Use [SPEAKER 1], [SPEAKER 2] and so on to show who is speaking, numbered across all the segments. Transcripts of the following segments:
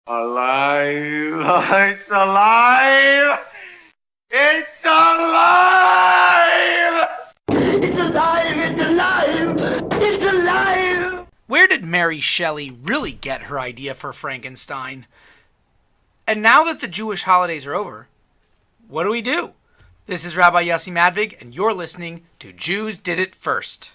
[SPEAKER 1] Alive! It's alive! It's alive!
[SPEAKER 2] It's alive! It's alive! It's alive!
[SPEAKER 3] Where did Mary Shelley really get her idea for Frankenstein? And now that the Jewish holidays are over, what do we do? This is Rabbi Yossi Madvig, and you're listening to Jews Did It First.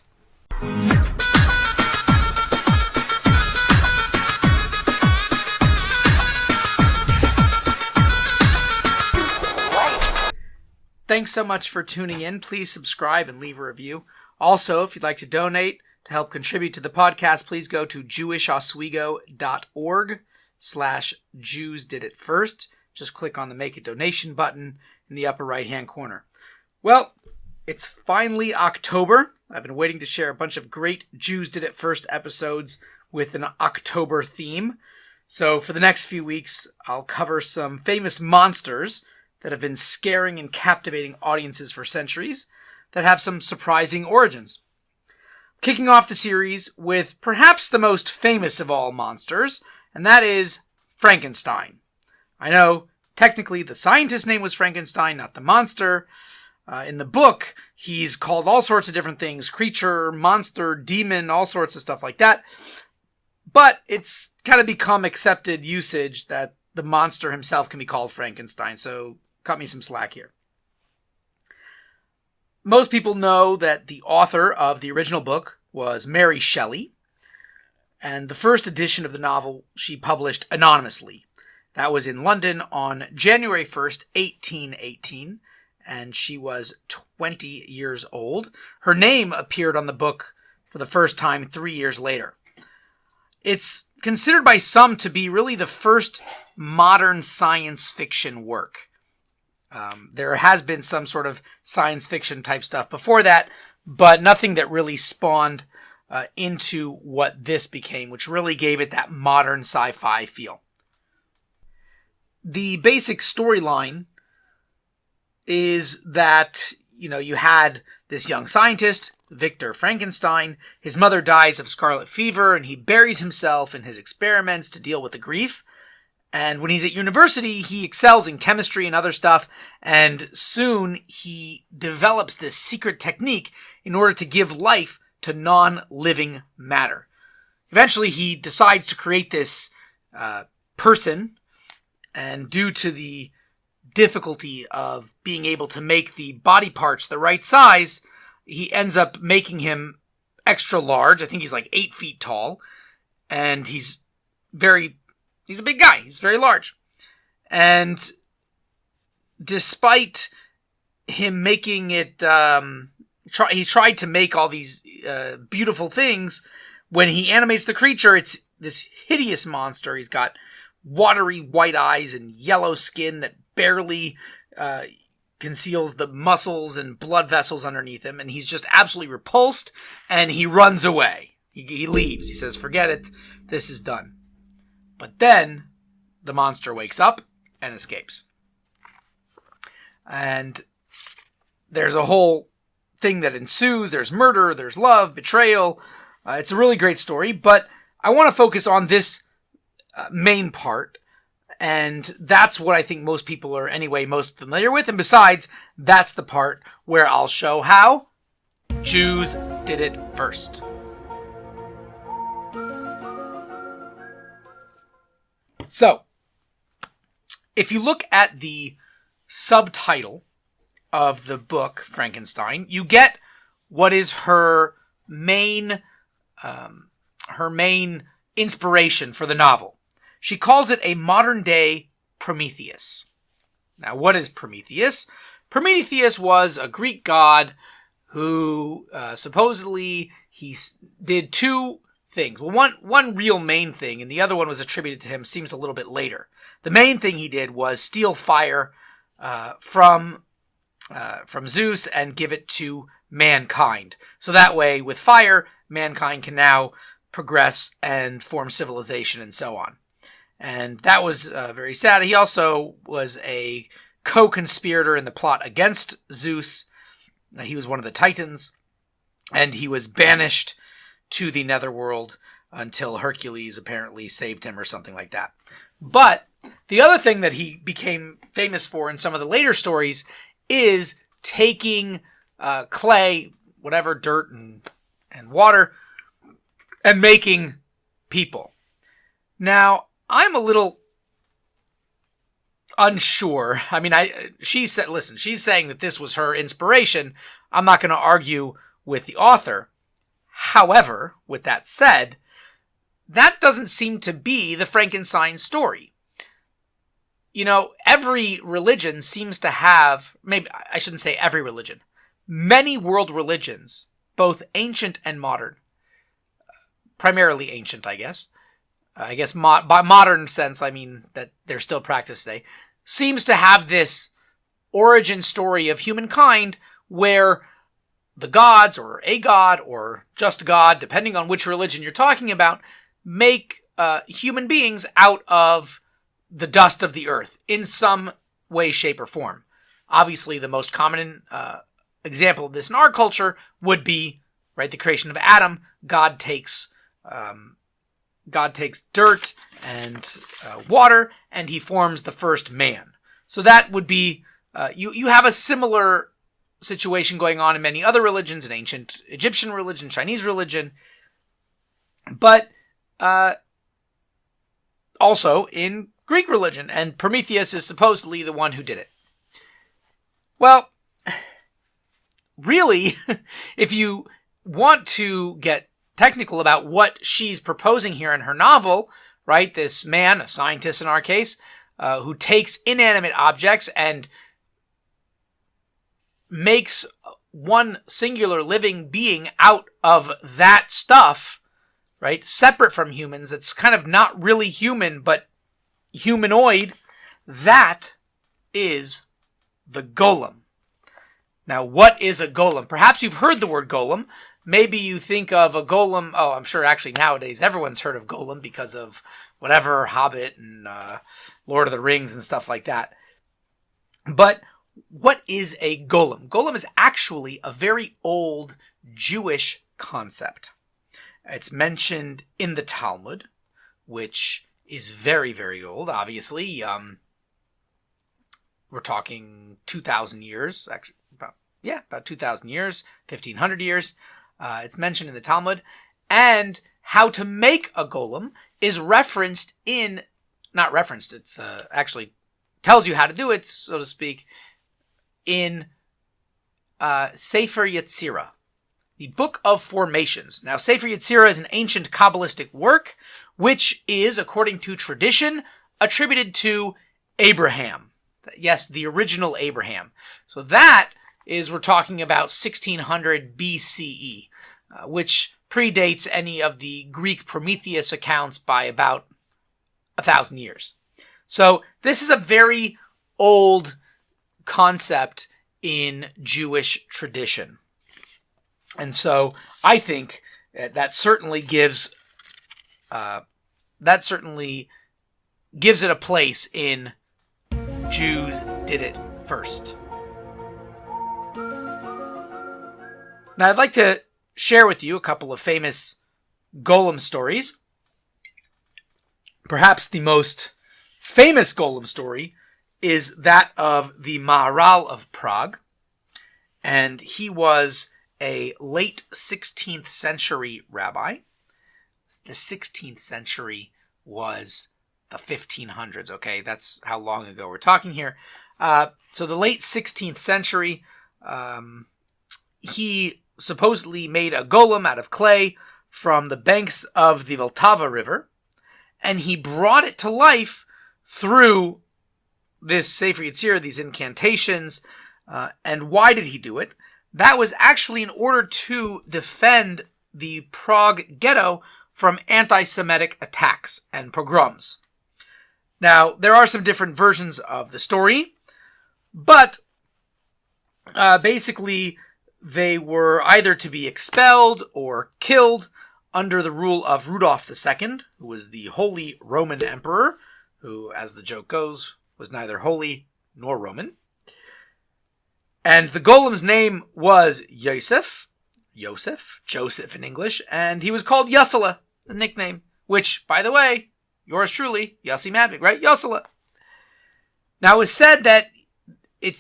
[SPEAKER 3] Thanks so much for tuning in. Please subscribe and leave a review. Also, if you'd like to donate to help contribute to the podcast, please go to jewishoswego.org/Jews Did It First. Just click on the Make a Donation button in the upper right-hand corner. Well, it's finally October. I've been waiting to share a bunch of great Jews Did It First episodes with an October theme. So for the next few weeks, I'll cover some famous monsters that have been scaring and captivating audiences for centuries that have some surprising origins. Kicking off the series with perhaps the most famous of all monsters, and that is Frankenstein. I know, technically the scientist's name was Frankenstein, not the monster. In the book, he's called all sorts of different things: creature, monster, demon, all sorts of stuff like that. But it's kind of become accepted usage that the monster himself can be called Frankenstein, so cut me some slack here. Most people know that the author of the original book was Mary Shelley, and the first edition of the novel she published anonymously. That was in London on January 1st, 1818, and she was 20 years old. Her name appeared on the book for the first time 3 years later. It's considered by some to be really the first modern science fiction work. There has been some sort of science fiction type stuff before that, but nothing that really spawned into what this became, which really gave it that modern sci-fi feel. The basic storyline is that, you had this young scientist, Victor Frankenstein. His mother dies of scarlet fever, and he buries himself in his experiments to deal with the grief. And when he's at university, he excels in chemistry and other stuff, and soon he develops this secret technique in order to give life to non-living matter. Eventually, he decides to create this person, and due to the difficulty of being able to make the body parts the right size, he ends up making him extra large. I think he's like 8 feet tall, and he's a big guy. He's very large. And despite him making it, he tried to make all these beautiful things. When he animates the creature, it's this hideous monster. He's got watery white eyes and yellow skin that barely conceals the muscles and blood vessels underneath him. And he's just absolutely repulsed, and he runs away. He leaves. He says, forget it. This is done. But then the monster wakes up and escapes. And there's a whole thing that ensues. There's murder, there's love, betrayal. It's a really great story, but I want to focus on this main part. And that's what I think most people are anyway most familiar with. And besides, that's the part where I'll show how Jews did it first. So, if you look at the subtitle of the book, Frankenstein, you get what is her main inspiration for the novel. She calls it a modern-day Prometheus. Now, what is Prometheus? Prometheus was a Greek god who supposedly he did two things. Well, one real main thing, and the other one was attributed to him, seems a little bit later. The main thing he did was steal fire from Zeus and give it to mankind. So that way, with fire, mankind can now progress and form civilization and so on. And that was very sad. He also was a co-conspirator in the plot against Zeus. He was one of the Titans, and he was banished to the netherworld until Hercules apparently saved him or something like that. But the other thing that he became famous for in some of the later stories is taking clay, whatever, dirt and water, and making people. Now, I'm a little unsure. I mean, she's saying that this was her inspiration. I'm not going to argue with the author. However, with that said, that doesn't seem to be the Frankenstein story. You know, every religion seems to have, maybe I shouldn't say every religion, many world religions, both ancient and modern, primarily ancient, I guess. By modern sense, I mean that they're still practiced today, seems to have this origin story of humankind where the gods, or a god, or just God, depending on which religion you're talking about, make human beings out of the dust of the earth in some way, shape, or form. Obviously, the most common example of this in our culture would be, right, the creation of Adam. God takes dirt and water, and he forms the first man. So that would be, you have a similar situation going on in many other religions, in ancient Egyptian religion, Chinese religion, but also in Greek religion, and Prometheus is supposedly the one who did it. Well, really, if you want to get technical about what she's proposing here in her novel, right, this man, a scientist in our case, who takes inanimate objects and makes one singular living being out of that stuff, right, separate from humans, that's kind of not really human, but humanoid, that is the golem. Now, what is a golem? Perhaps you've heard the word golem. Maybe you think of a golem, I'm sure actually nowadays everyone's heard of golem because of whatever, Hobbit and Lord of the Rings and stuff like that. But what is a golem? Golem is actually a very old Jewish concept. It's mentioned in the Talmud, which is very, very old, obviously. We're talking 2,000 years, actually, about 2,000 years, 1,500 years. It's mentioned in the Talmud. And how to make a golem is referenced it's actually tells you how to do it, so to speak, in Sefer Yetzirah, the Book of Formations. Now, Sefer Yetzirah is an ancient Kabbalistic work, which is, according to tradition, attributed to Abraham. Yes, the original Abraham. So that is, we're talking about 1600 BCE, which predates any of the Greek Prometheus accounts by about 1,000 years. So this is a very old concept in Jewish tradition. And so I think that certainly gives it a place in Jews did it first. Now I'd like to share with you a couple of famous golem stories. Perhaps the most famous golem story is that of the Maharal of Prague. And he was a late 16th century rabbi. The 16th century was the 1500s, okay? That's how long ago we're talking here. So the late 16th century, he supposedly made a golem out of clay from the banks of the Vltava River, and he brought it to life through this Sefer Yetzirah, these incantations. And why did he do it? That was actually in order to defend the Prague ghetto from anti-Semitic attacks and pogroms. Now, there are some different versions of the story, but basically they were either to be expelled or killed under the rule of Rudolph II, who was the Holy Roman Emperor, who, as the joke goes, was neither holy nor Roman. And the golem's name was Joseph in English, and he was called Yasala, the nickname, which, by the way, Yours truly, Yossi Madvig, right? Yossela. Now, it's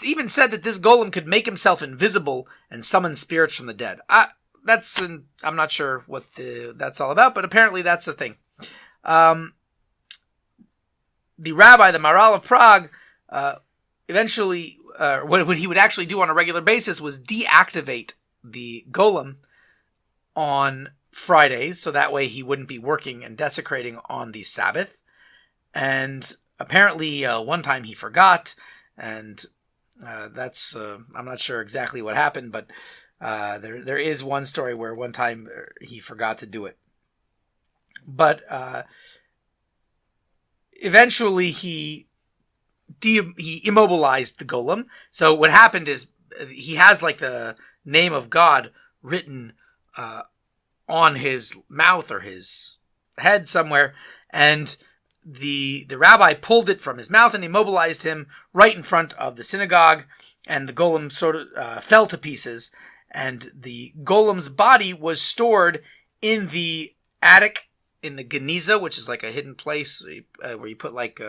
[SPEAKER 3] even said that this golem could make himself invisible and summon spirits from the dead. I'm not sure what that's all about, but apparently that's the thing. The rabbi, the Maharal of Prague, eventually, what he would actually do on a regular basis was deactivate the golem on Fridays, so that way he wouldn't be working and desecrating on the Sabbath. And apparently, one time he forgot, and that's I'm not sure exactly what happened, but there is one story where one time he forgot to do it. But eventually he immobilized the golem. So what happened is he has like the name of God written on his mouth or his head somewhere, and the rabbi pulled it from his mouth and immobilized him right in front of the synagogue, and the golem sort of fell to pieces, and the golem's body was stored in the attic in the Geniza, which is like a hidden place where you put like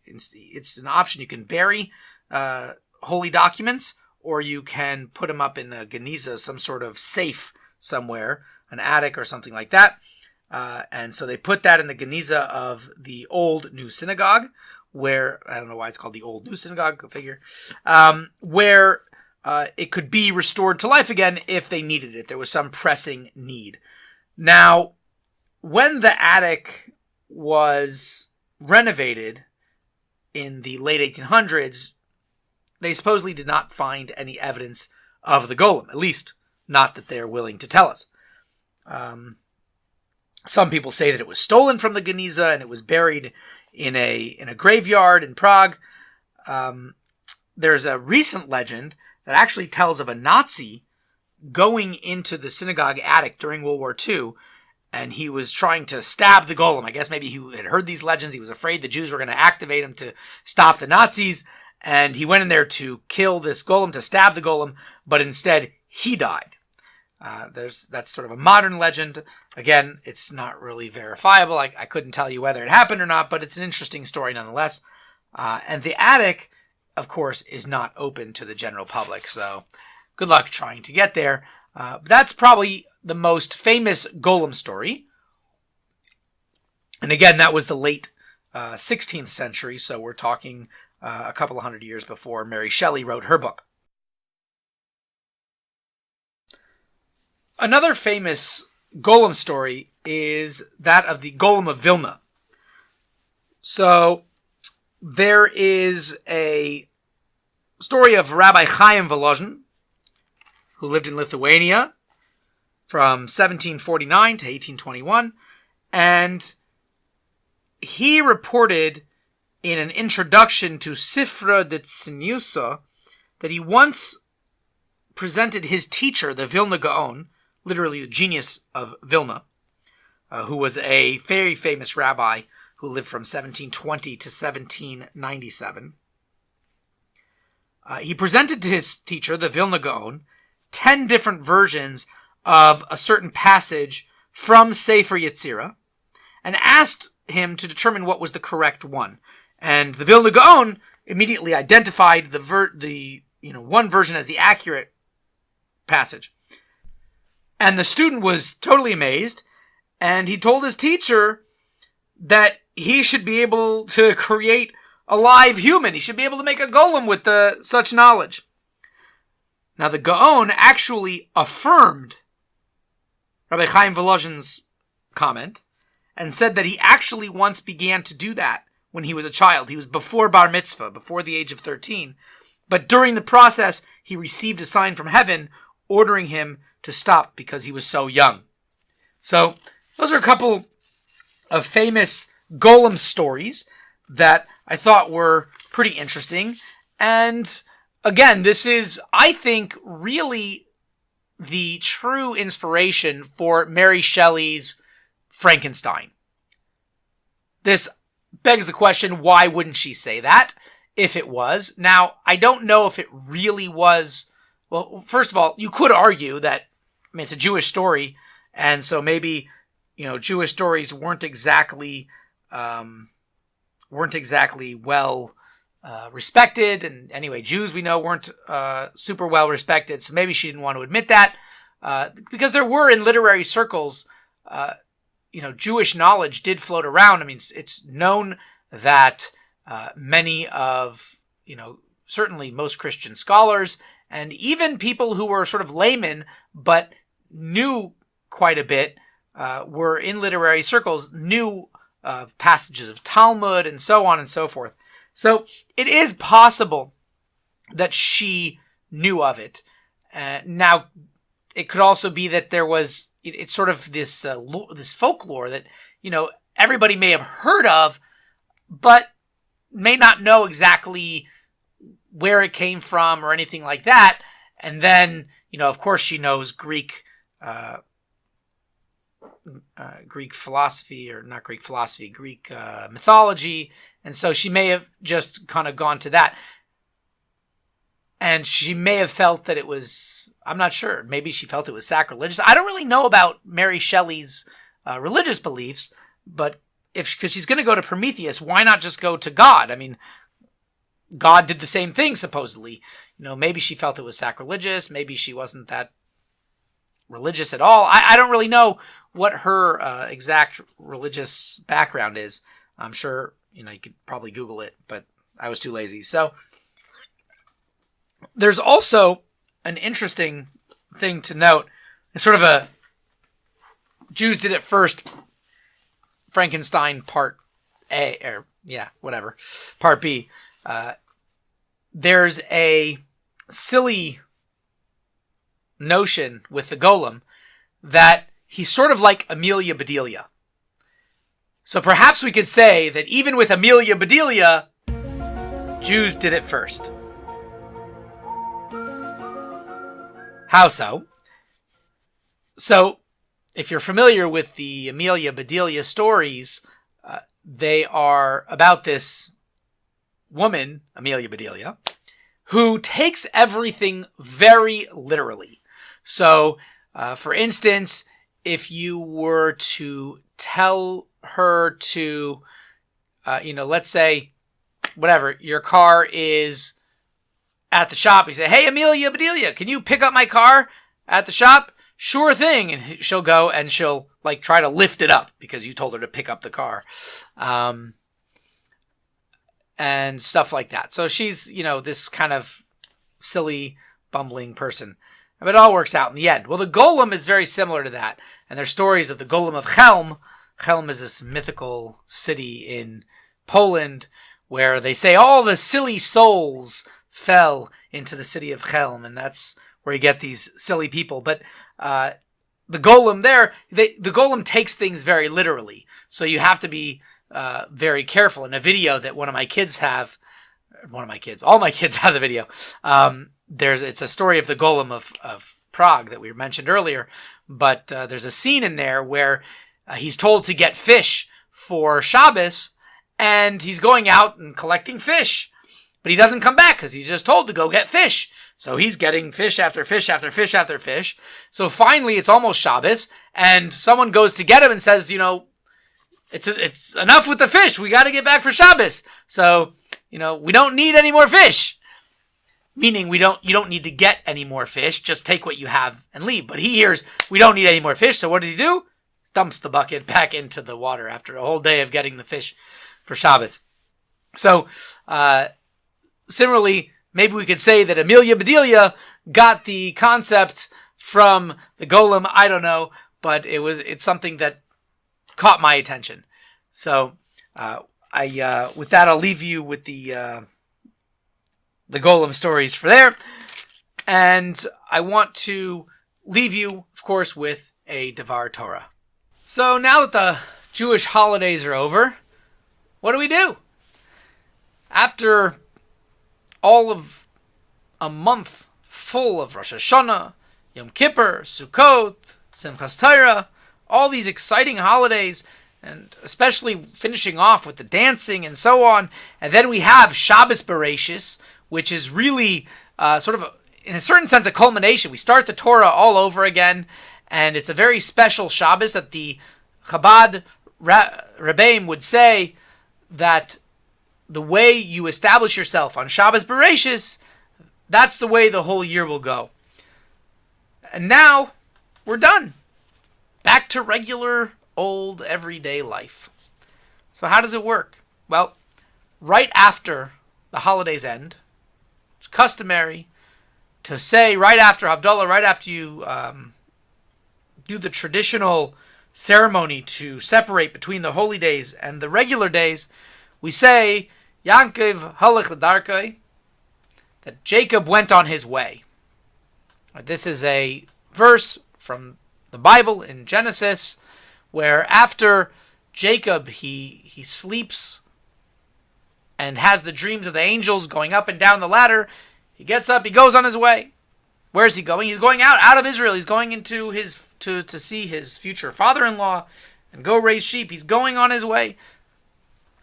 [SPEAKER 3] it's an option. You can bury holy documents, or you can put them up in a Geniza, some sort of safe somewhere, an attic or something like that. And so they put that in the Geniza of the old new synagogue, where, I don't know why it's called the old new synagogue, go figure, where it could be restored to life again if they needed it. There was some pressing need. Now, when the attic was renovated in the late 1800s, they supposedly did not find any evidence of the golem, at least not that they're willing to tell us. Some people say that it was stolen from the Geniza and it was buried in a graveyard in Prague. There's a recent legend that actually tells of a Nazi going into the synagogue attic during World War II, and he was trying to stab the golem. I guess maybe he had heard these legends. He was afraid the Jews were going to activate him to stop the Nazis, and he went in there to kill this golem, to stab the golem, but instead he died. That's sort of a modern legend. Again, it's not really verifiable. I couldn't tell you whether it happened or not, but it's an interesting story nonetheless. And the attic, of course, is not open to the general public, so good luck trying to get there. That's probably the most famous golem story. And again, that was the late 16th century, so we're talking a couple of hundred years before Mary Shelley wrote her book. Another famous golem story is that of the Golem of Vilna. So there is a story of Rabbi Chaim Volozhin, who lived in Lithuania from 1749 to 1821, and he reported in an introduction to Sifra de Tzniusa that he once presented his teacher, the Vilna Gaon, literally the genius of Vilna, who was a very famous rabbi who lived from 1720 to 1797. He presented to his teacher, the Vilna Gaon, 10 different versions of a certain passage from Sefer Yetzirah, and asked him to determine what was the correct one. And the Vilna Gaon immediately identified the one version as the accurate passage. And the student was totally amazed, and he told his teacher that he should be able to create a live human. He should be able to make a golem with such knowledge. Now, the Gaon actually affirmed Rabbi Chaim Volozhin's comment and said that he actually once began to do that when he was a child. He was before bar mitzvah, before the age of 13. But during the process, he received a sign from heaven ordering him to stop because he was so young. So those are a couple of famous golem stories that I thought were pretty interesting. And again, this is, I think, really the true inspiration for Mary Shelley's Frankenstein. This begs the question, why wouldn't she say that if it was? Now, I don't know if it really was. Well, first of all, you could argue that, it's a Jewish story, and so maybe, Jewish stories weren't exactly weren't exactly well respected. And anyway, Jews, we know, weren't super well respected. So maybe she didn't want to admit that. Because there were, in literary circles, Jewish knowledge did float around. I mean, it's known that many of, certainly most Christian scholars and even people who were sort of laymen but knew quite a bit, were in literary circles, knew of passages of Talmud and so on and so forth. So it is possible that she knew of it. Now, it could also be that there was, it's sort of this this folklore that, everybody may have heard of, but may not know exactly where it came from or anything like that. And then, of course, she knows Greek philosophy, or not Greek philosophy, Greek mythology. And so she may have just kind of gone to that. And she may have felt that it was, I'm not sure, maybe she felt it was sacrilegious. I don't really know about Mary Shelley's religious beliefs, but because she's going to go to Prometheus, why not just go to God? I mean, God did the same thing, supposedly. Maybe she felt it was sacrilegious. Maybe she wasn't that religious at all. I don't really know what her exact religious background is. I'm sure, you could probably Google it, but I was too lazy. So there's also an interesting thing to note. It's sort of a Jews did it first, Frankenstein part A, or whatever, part B. There's a silly notion with the golem that he's sort of like Amelia Bedelia. So perhaps we could say that even with Amelia Bedelia, Jews did it first. How so? So, if you're familiar with the Amelia Bedelia stories, they are about this woman, Amelia Bedelia, who takes everything very literally. So, for instance, if you were to tell her to, let's say, whatever, your car is at the shop, you say, "Hey, Amelia Bedelia, can you pick up my car at the shop?" "Sure thing." And she'll go and she'll try to lift it up because you told her to pick up the car. And stuff like that. So she's, this kind of silly, bumbling person. But it all works out in the end. Well, the golem is very similar to that. And there's stories of the golem of Chelm. Chelm is this mythical city in Poland where they say all the silly souls fell into the city of Chelm, and that's where you get these silly people. But the golem there, the golem takes things very literally, so you have to be very careful. In a video that all my kids have the video. It's a story of the golem of Prague that we mentioned earlier, but there's a scene in there where he's told to get fish for Shabbos, and he's going out and collecting fish. But he doesn't come back because he's just told to go get fish. So he's getting fish after fish after fish after fish. So finally, it's almost Shabbos, and someone goes to get him and says, it's enough with the fish. We got to get back for Shabbos. So, we don't need any more fish. Meaning you don't need to get any more fish. Just take what you have and leave. But he hears, we don't need any more fish. So what does he do? Dumps the bucket back into the water after a whole day of getting the fish for Shabbos. So, similarly, maybe we could say that Amelia Bedelia got the concept from the golem. I don't know, but it's something that caught my attention. So, with that, I'll leave you with the golem stories for there, and I want to leave you, of course, with a Devar Torah. So now that the Jewish holidays are over, what do? After all of a month full of Rosh Hashanah, Yom Kippur, Sukkot, Simchas Torah, all these exciting holidays, and especially finishing off with the dancing and so on, and then we have Shabbos Bereshis, which is really in a certain sense, a culmination. We start the Torah all over again, and it's a very special Shabbos that the Chabad Rebbeim would say that the way you establish yourself on Shabbos Bereshis, that's the way the whole year will go. And now we're done. Back to regular, old, everyday life. So how does it work? Well, right after the holidays end, it's customary to say right after Havdalah, right after you do the traditional ceremony to separate between the holy days and the regular days, we say, Yankov halach l'darkei, that Jacob went on his way. This is a verse from the Bible in Genesis, where after Jacob, he sleeps and has the dreams of the angels going up and down the ladder. He gets up, he goes on his way. Where is he going? He's going out of Israel. He's going into to see his future father-in-law and go raise sheep. He's going on his way,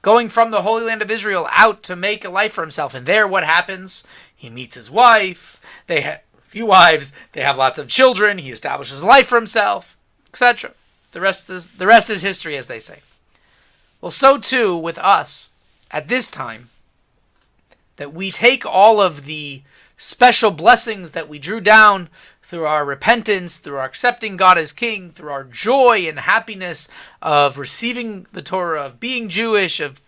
[SPEAKER 3] going from the Holy Land of Israel out to make a life for himself. And there, what happens? He meets his wife. They have a few wives. They have lots of children. He establishes a life for himself, etc. The rest is history, as they say. Well, so too with us at this time, that we take all of the special blessings that we drew down through our repentance, through our accepting God as King, through our joy and happiness of receiving the Torah, of being Jewish, of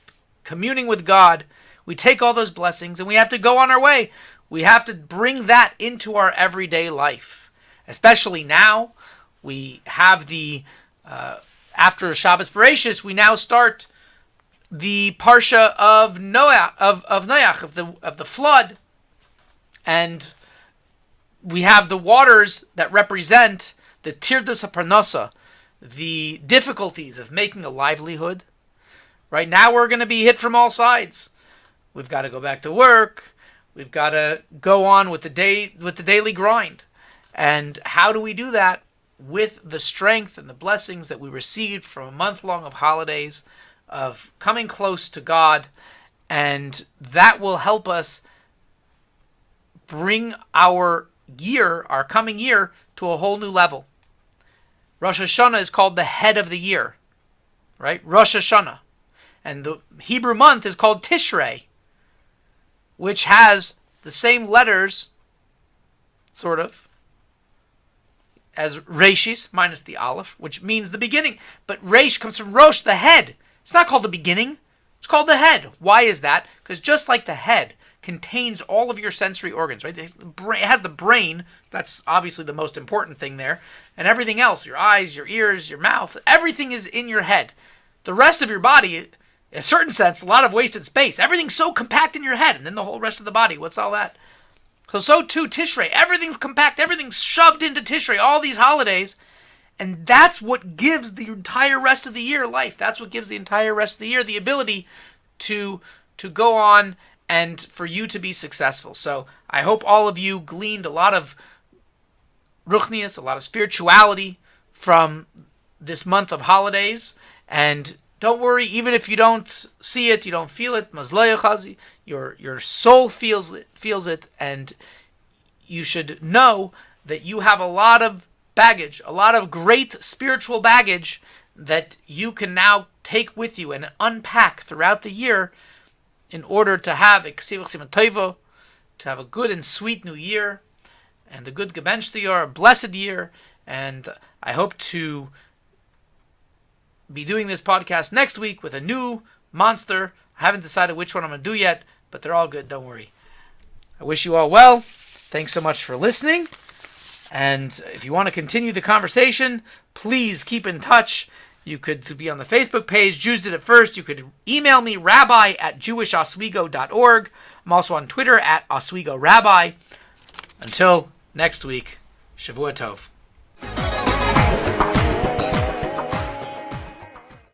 [SPEAKER 3] communing with God. We take all those blessings and we have to go on our way. We have to bring that into our everyday life. Especially now, we have the, after Shabbos Bereshis, we now start the Parsha of Noach, of the flood. And we have the waters that represent the Tirdas HaParnasa, the difficulties of making a livelihood. Right now we're going to be hit from all sides. We've got to go back to work. We've got to go on with the daily grind. And how do we do that? With the strength and the blessings that we received from a month long of holidays, of coming close to God, and that will help us bring our coming year, to a whole new level. Rosh Hashanah is called the head of the year, right? Rosh Hashanah. And the Hebrew month is called Tishrei, which has the same letters, sort of, as Reshis, minus the Aleph, which means the beginning. But Resh comes from Rosh, the head. It's not called the beginning. It's called the head. Why is that? Because just like the head contains all of your sensory organs, right? It has the brain. That's obviously the most important thing there. And everything else, your eyes, your ears, your mouth, everything is in your head. The rest of your body, in a certain sense, a lot of wasted space. Everything's so compact in your head. And then the whole rest of the body, what's all that? So too, Tishrei. Everything's compact. Everything's shoved into Tishrei. All these holidays. And that's what gives the entire rest of the year life. That's what gives the entire rest of the year the ability to go on and for you to be successful. So I hope all of you gleaned a lot of ruchnius, a lot of spirituality from this month of holidays. And don't worry, even if you don't see it, you don't feel it, your soul feels it, and you should know that you have a lot of baggage, a lot of great spiritual baggage that you can now take with you and unpack throughout the year in order to have to have a good and sweet new year, and the good gebenchte year, a blessed year. And I hope to be doing this podcast next week with a new monster. I haven't decided which one I'm going to do yet, but they're all good, don't worry. I wish you all well. Thanks so much for listening. And if you want to continue the conversation, please keep in touch. You could be on the Facebook page, Jews Did It First. You could email me, rabbi@jewishoswego.org. I'm also on Twitter @OswegoRabbi. Until next week, Shavua Tov.